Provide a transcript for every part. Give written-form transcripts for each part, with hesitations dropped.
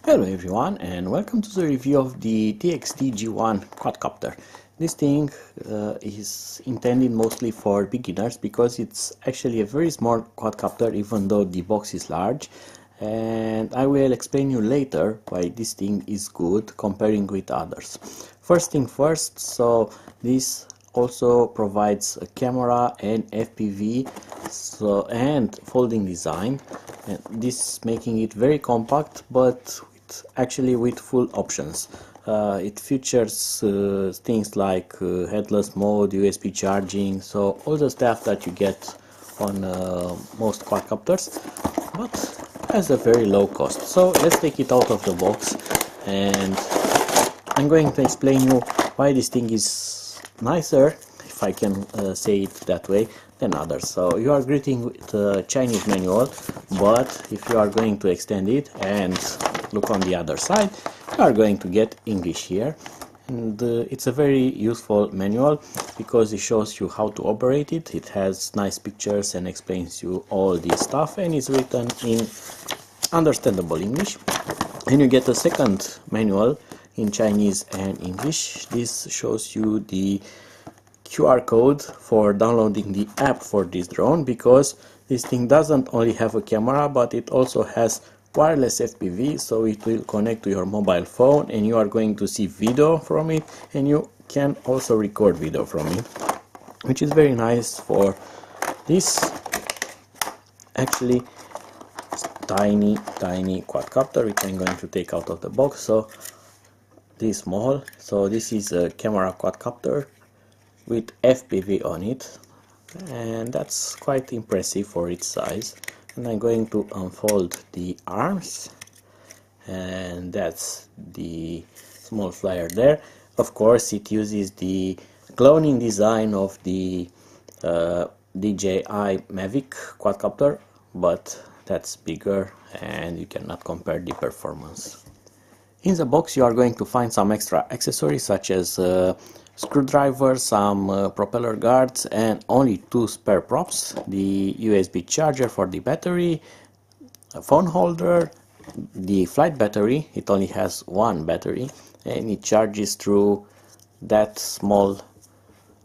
Hello everyone and welcome to the review of the TXT G1 quadcopter. This thing is intended mostly for beginners because it's actually a very small quadcopter even though the box is large, and I will explain you later why this thing is good comparing with others. First thing first, so this also provides a camera and FPV and folding design, and this making it very compact but actually with full options. It features things like headless mode, USB charging, so all the stuff that you get on most quadcopters, but has a very low cost. So let's take it out of the box and I'm going to explain you why this thing is nicer, if I can say it that way, than others. So you are greeting with a Chinese manual, but if you are going to extend it and look on the other side, you are going to get English here, and it's a very useful manual because it shows you how to operate it. It has nice pictures and explains you all this stuff, and it's written in understandable English. And you get a second manual in Chinese and English. This shows you the QR code for downloading the app for this drone, because this thing doesn't only have a camera but it also has wireless FPV, so it will connect to your mobile phone and you are going to see video from it, and you can also record video from it, which is very nice for this actually tiny quadcopter, which I'm going to take out of the box. So this small, so this is a camera quadcopter with FPV on it, and that's quite impressive for its size. And I'm going to unfold the arms, and that's the small flyer there. Of course it uses the cloning design of the DJI Mavic quadcopter, but that's bigger and you cannot compare the performance. In the box you are going to find some extra accessories such as screwdriver, some propeller guards, and only 2 spare props: the USB charger for the battery, a phone holder, the flight battery. It only has 1 battery and it charges through that small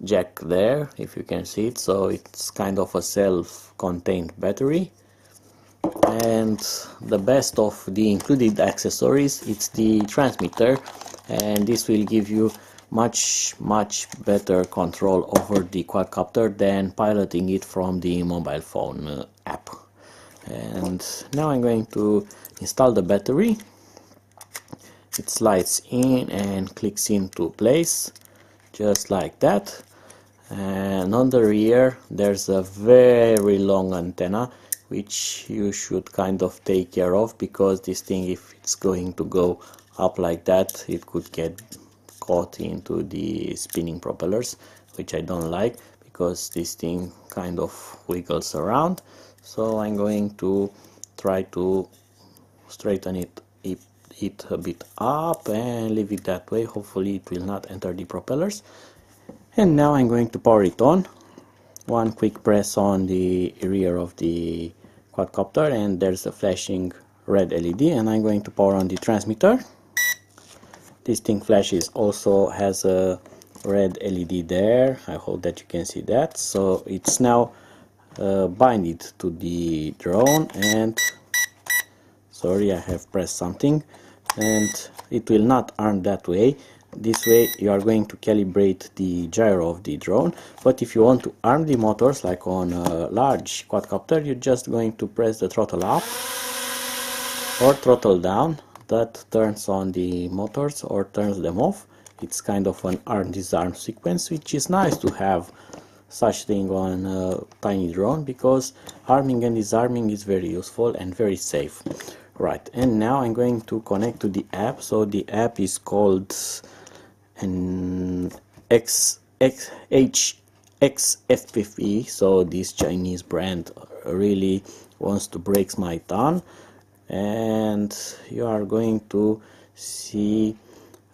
jack there, if you can see it, so it's kind of a self-contained battery. And the best of the included accessories, it's the transmitter, and this will give you much better control over the quadcopter than piloting it from the mobile phone app. And now I'm going to install the battery. It slides in and clicks into place just like that, and on the rear there's a very long antenna which you should kind of take care of, because this thing, if it's going to go up like that, it could get caught into the spinning propellers, which I don't like because this thing kind of wiggles around. So I'm going to try to straighten it a bit up and leave it that way. Hopefully it will not enter the propellers. And now I'm going to power it on. One quick press on the rear of the quadcopter and there's a flashing red LED, and I'm going to power on the transmitter. This thing flashes, also has a red LED there. I hope that you can see that. So it's now binded to the drone, and sorry, I have pressed something, and it will not arm that way. This way you are going to calibrate the gyro of the drone, but if you want to arm the motors like on a large quadcopter, you're just going to press the throttle up or throttle down. That turns on the motors or turns them off. It's kind of an arm disarm sequence, which is nice to have such thing on a tiny drone, because arming and disarming is very useful and very safe. Right, and now I'm going to connect to the app. So the app is called XFPV. So this Chinese brand really wants to break my tongue. And you are going to see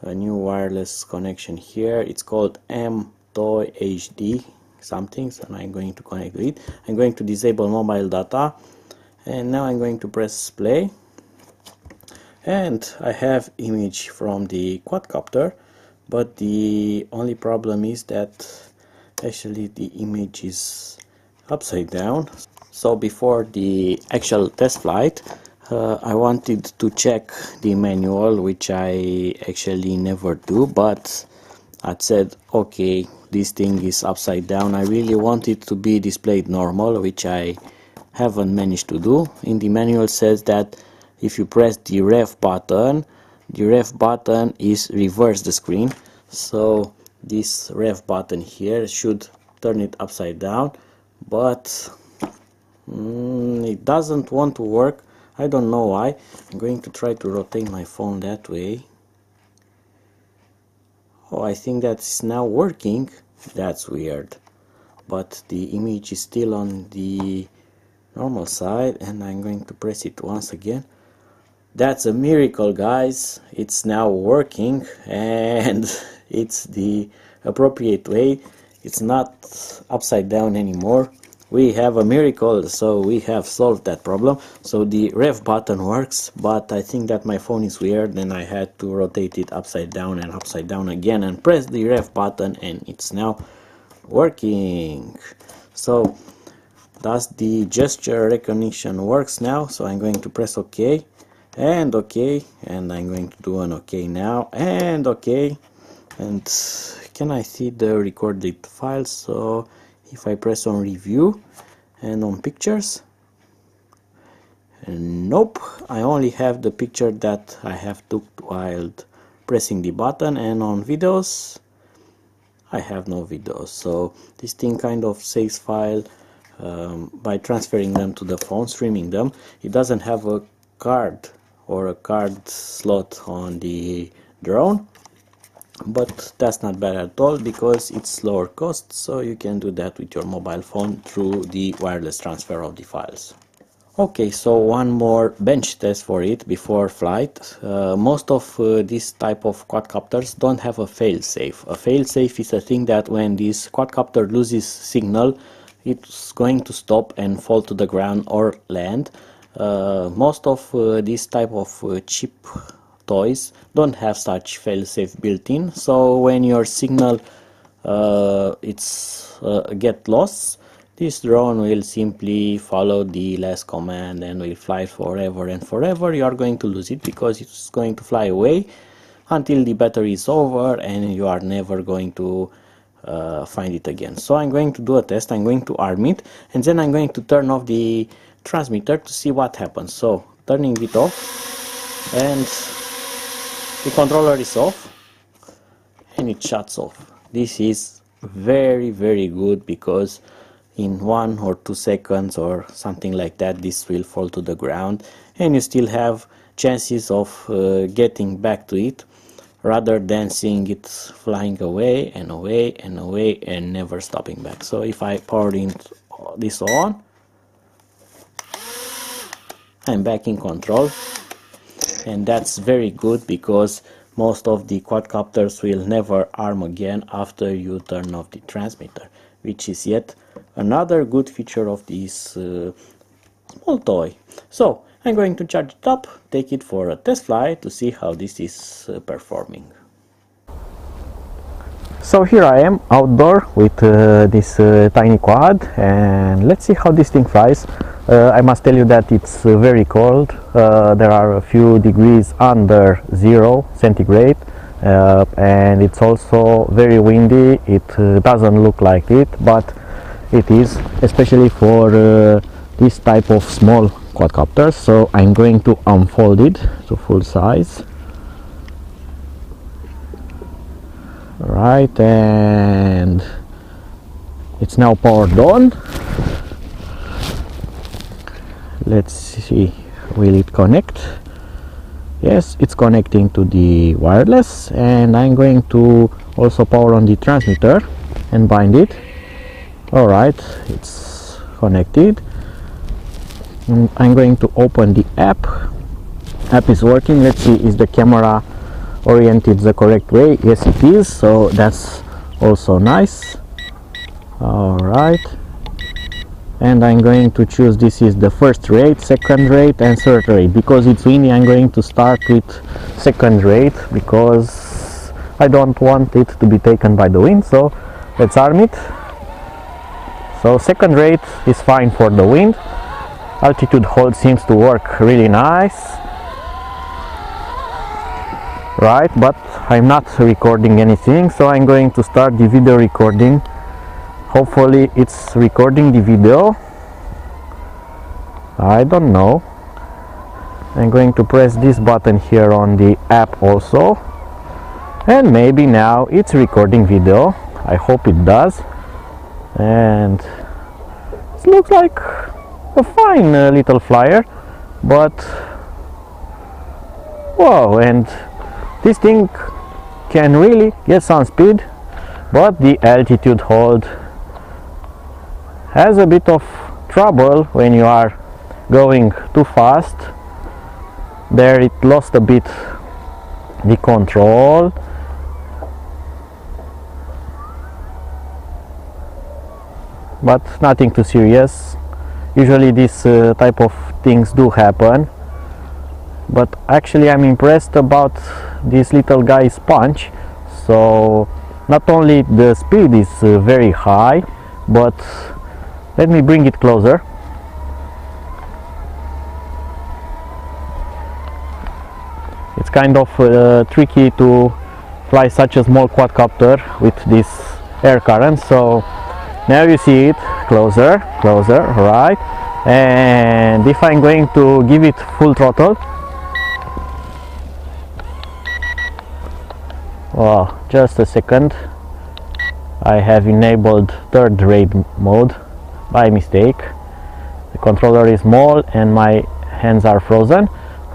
a new wireless connection here. It's called MTOY HD something, so I'm going to connect with it. I'm going to disable mobile data, and now I'm going to press play. and I have image from the quadcopter, but the only problem is that actually the image is upside down. So before the actual test flight, I wanted to check the manual, which I actually never do, but I said, okay, this thing is upside down. I really want it to be displayed normal, which I haven't managed to do. In the manual says that if you press the ref button is reverse the screen. So this ref button here should turn it upside down, but it doesn't want to work. I don't know why. I'm going to try to rotate my phone that way. Oh, I think that's now working. That's weird. But the image is still on the normal side, and I'm going to press it once again. That's a miracle, guys. It's now working, and it's the appropriate way. It's not upside down anymore. We have a miracle, so we have solved that problem. So the ref button works, but I think that my phone is weird and I had to rotate it upside down and upside down again and press the ref button, and it's now working. So thus the gesture recognition works now. So I'm going to press OK and OK, and I'm going to do an OK now and OK. And can I see the recorded files? So if I press on review and on pictures, nope, I only have the picture that I have took while pressing the button, and on videos I have no videos. So this thing kind of saves file by transferring them to the phone, streaming them. It doesn't have a card or a card slot on the drone, but that's not bad at all because it's lower cost, so you can do that with your mobile phone through the wireless transfer of the files. Okay, so one more bench test for it before flight. Most of this type of quadcopters don't have a fail-safe. A fail-safe is a thing that when this quadcopter loses signal, it's going to stop and fall to the ground or land. Most of this type of cheap toys don't have such fail-safe built-in, so when your signal get lost, this drone will simply follow the last command and will fly forever and forever. You are going to lose it because it's going to fly away until the battery is over and you are never going to find it again. So I'm going to do a test. I'm going to arm it, and then I'm going to turn off the transmitter to see what happens. So turning it off, and the controller is off and it shuts off. This is very good because in 1 or 2 seconds or something like that this will fall to the ground, and you still have chances of getting back to it rather than seeing it flying away and away and away and never stopping back. So if I power this on, I'm back in control, and that's very good because most of the quadcopters will never arm again after you turn off the transmitter, which is yet another good feature of this small toy. So I'm going to charge it up, take it for a test flight to see how this is performing. So here I am outdoor with this tiny quad, and let's see how this thing flies. I must tell you that it's very cold. There are a few degrees under 0 centigrade, and it's also very windy. It doesn't look like it, but it is, especially for this type of small quadcopters. So I'm going to unfold it to full size. Right, and it's now powered on. Let's see, will it connect? Yes, it's connecting to the wireless, and I'm going to also power on the transmitter and bind it. All right, it's connected. I'm going to open the app. App is working. Let's see, is the camera oriented the correct way? Yes, it is, so that's also nice. All right, and I'm going to choose, this is the first rate, second rate and third rate. Because it's windy, I'm going to start with second rate because I don't want it to be taken by the wind. So let's arm it. So second rate is fine for the wind. Altitude hold seems to work really nice, right? But I'm not recording anything, so I'm going to start the video recording. Hopefully it's recording the video. I don't know. I'm going to press this button here on the app also, and maybe now it's recording video. I hope it does. And it looks like a fine little flyer, but whoa, and this thing can really get some speed, but the altitude hold has a bit of trouble when you are going too fast. There it lost a bit the control, but nothing too serious. Usually this type of things do happen, but actually I'm impressed about this little guy's punch. So not only the speed is very high, but let me bring it closer. It's kind of tricky to fly such a small quadcopter with this air current. So now you see it closer, right? And if I'm going to give it full throttle, oh, just a second, I have enabled third rate mode by mistake. The controller is small and my hands are frozen.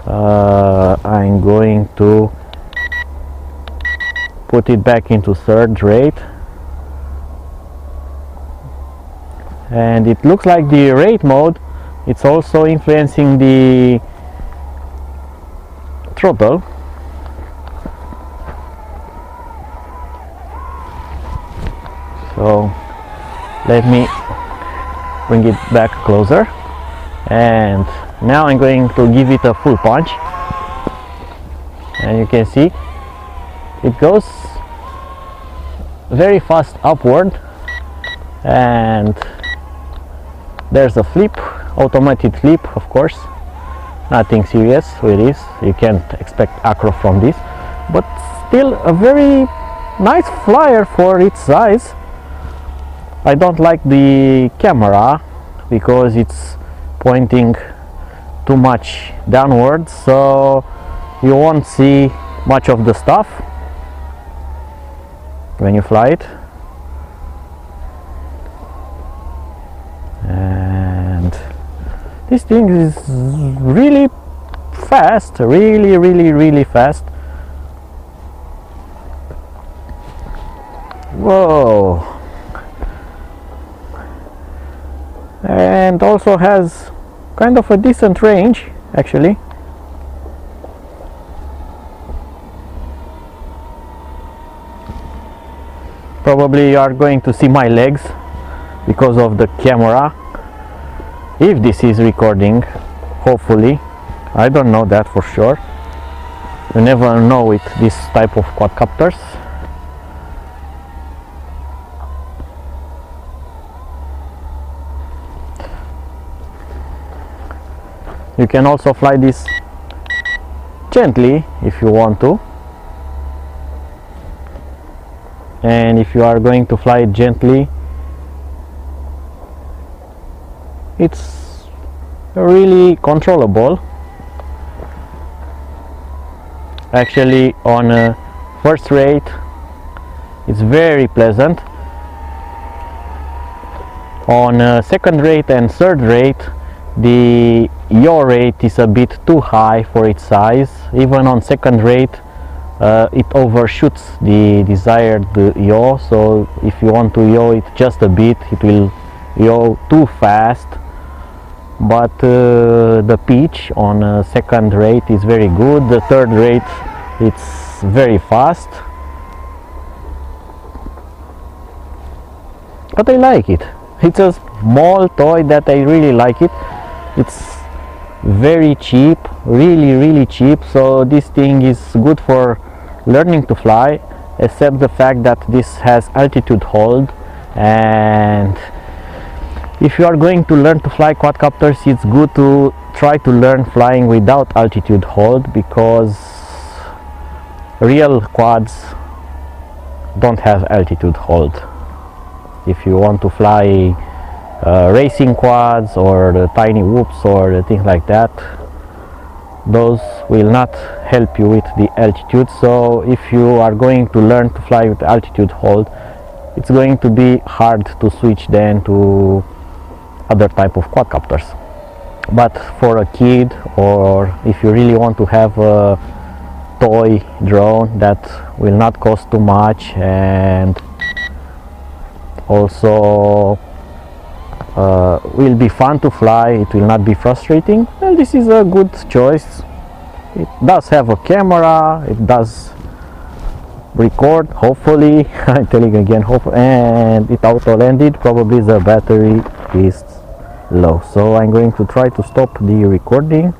I'm going to put it back into third rate, and it looks like the rate mode, it's also influencing the throttle. So let me bring it back closer, and now I'm going to give it a full punch, and you can see it goes very fast upward, and there's a flip, automated flip, of course, nothing serious with this. You can't expect acro from this, but still a very nice flyer for its size. I don't like the camera because it's pointing too much downwards, so you won't see much of the stuff when you fly it. And this thing is really fast, really fast. Whoa. And also has kind of a decent range actually. Probably you are going to see my legs because of the camera, if this is recording, hopefully. I don't know that for sure. You never know with this type of quadcopters. You can also fly this gently if you want to, and if you are going to fly it gently, it's really controllable. Actually on a first rate it's very pleasant. On a second rate and third rate the yaw rate is a bit too high for its size. Even on second rate it overshoots the desired yaw, so if you want to yaw it just a bit, it will yaw too fast. But the pitch on second rate is very good. The third rate it's very fast, but I like it. it's a small toy that I really like it. It's very cheap, really cheap, so this thing is good for learning to fly, except the fact that this has altitude hold, and if you are going to learn to fly quadcopters, it's good to try to learn flying without altitude hold, because real quads don't have altitude hold. If you want to fly racing quads or the tiny whoops or the things like that, those will not help you with the altitude. So if you are going to learn to fly with altitude hold, it's going to be hard to switch then to other type of quadcopters. But for a kid, or if you really want to have a toy drone that will not cost too much and also will be fun to fly, it will not be frustrating, well, this is a good choice. It does have a camera, it does record, hopefully. I'm telling again, hope, and it auto landed. Probably the battery is low, so I'm going to try to stop the recording,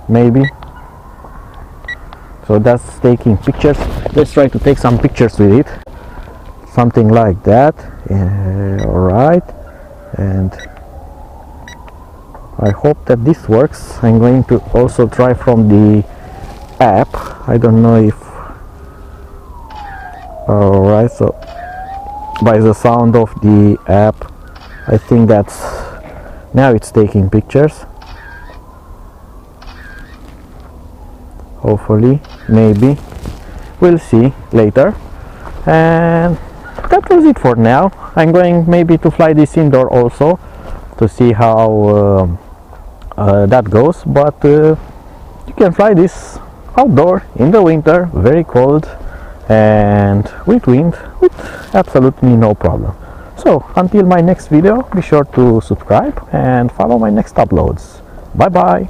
maybe. So that's taking pictures. Let's try to take some pictures with it, something like that. All right, and I hope that this works. I'm going to also try from the app. I don't know if, all right, so by the sound of the app, I think that's, now it's taking pictures, hopefully, maybe, we'll see later. And that was it for now. I'm going maybe to fly this indoor also to see how that goes, but you can fly this outdoor in the winter, very cold and with wind, with absolutely no problem. So until my next video, be sure to subscribe and follow my next uploads. Bye bye.